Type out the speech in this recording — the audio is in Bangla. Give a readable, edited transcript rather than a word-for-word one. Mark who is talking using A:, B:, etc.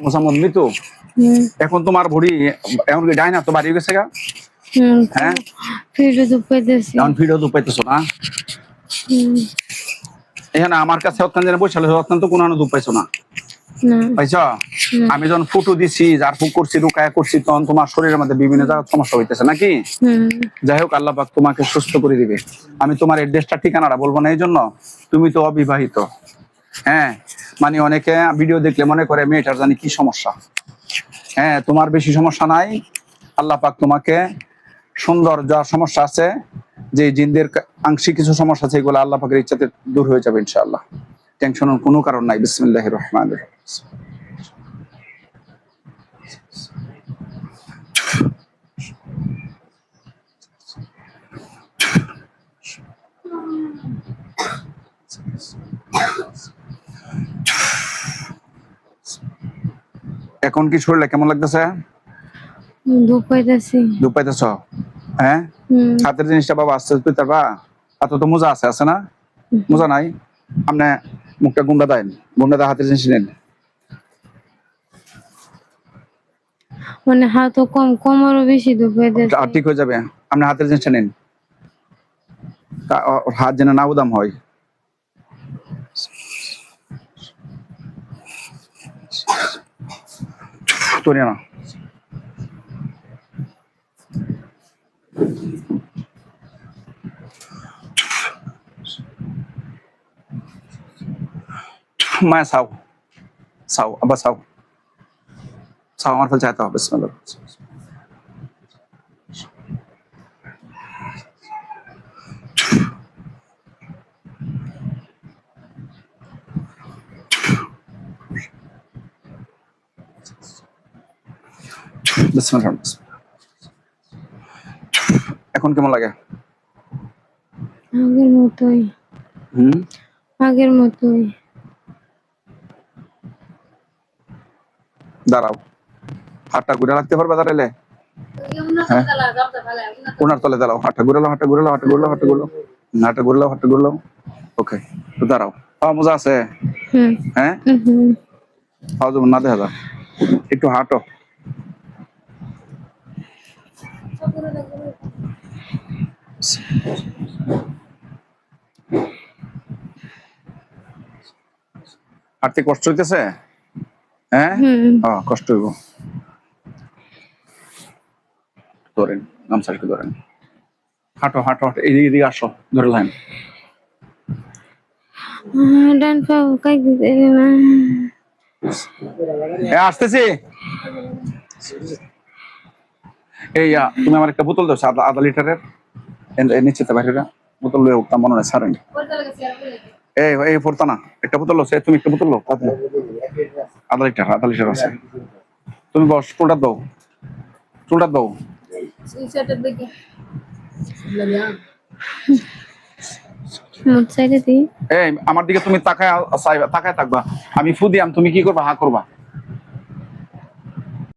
A: মোসাম্মদ মৃত্যু। এখন তোমার ভরি এখন কি ডাই না তো বাড়ি গেছে গা? হ্যাঁ
B: ফিরো দুপাইতেছি
A: এখন ভিডিও তো পাইতেছো না? এখানে আমার কাছে অত্যন্ত যেন বৈশাল অত্যন্ত কোনো দুধ পাইছো না পাইছ? আমি যখন ফুটো দিছি যার ফুক করছি রুকায়া করছি তখন তোমার শরীরের মধ্যে বিভিন্ন জায়গায় সমস্যা হইতেছে নাকি? যাই হোক আল্লাহ পাক তোমাকে সুস্থ করে দিবে। আমি তোমার এড্রেসটা ঠিকানাটা বলবো না এই জন্য, তুমি তো অবিবাহিত। হ্যাঁ মানে অনেকে ভিডিও দেখলে মনে করে মেয়েটার জানি কি সমস্যা। হ্যাঁ তোমার বেশি সমস্যা নাই, আল্লাহ পাক তোমাকে সুন্দর যা সমস্যা আছে, যে জিনদের আংশিক কিছু সমস্যা আছে এগুলো আল্লাহ পাকের ইচ্ছাতে দূর হয়ে যাবে ইনশাআল্লাহ। টেনশনের কোনো কারণ নাই। বিসমিল্লাহির রহমানির রহিম। এখন কি শরীরে কেমন লাগতেছে?
B: দুধ পাইতেছি।
A: দুধ পাইতেছ? হ্যাঁ হাতের জিনিসটা বাবা আস্তে আস্তে পারবা? হাতে তো মোজা আছে, আছে না? মোজা নাই? আপনি মুখটা গুন্ডা দেন, গুন্ডা দা হাতের জিনিস নেন।
B: মানে হাত কম কোমরও বেশি দুধ পাইতেছে।
A: ঠিক হয়ে যাবে, আপনি হাতের জিনিসটা নেন, হাত যেন না উদাম হয়। তো না মায়া সাও সাও আবার সাও সাও আমার ফল চাইতে হবে। বিসমিল্লাহ। বিসমিল্লাহ। এখন কেমন লাগে?
B: আগের মতোই। আগের মতোই।
A: দাঁড়াও, হাতটা ঘুরে রাখতে পারবে দাঁড়াইলে? ওনার তলে দাঁড়াও, হাতটা ঘুরে লাও, হাতটা ঘুরে লাও, হাতটা ঘুরে লাও, হাতটা ঘুরে লাও, হাতটা ঘুরে লাও, হাতটা ঘুরে লাও। ওকে তো দাঁড়াও। মজা আছে? হ্যাঁ পাও যেমন না দেখা যায়, একটু হাঁটো। হাঁটতে কষ্ট হইতেছে? হ্যাঁ কষ্ট হইব। ধরেন গামছা একটু ধরেন, হাঁটো হাঁটো হাঁটো, এদিকে এদিকে আসো, ধরে লাইন।
B: ডান পাও কাইতে না।
A: আসতেছি। এই তুমি আমার একটা বোতল দাও, আধা লিটারের নিচে বাইরে বোতল লয়ে উঠতাম মনে হয় সারেন। এই পড়তা না, একটা বোতল লো, তুমি একটা বোতল লো, আধা লিটার আছে। তুমি বস, চুলটা দাও, চুলটা দাও। এই আমার দিকে তুমি তাকায় থাকবা, আমি ফু দিয়াম, তুমি কি করবা? হা করবা।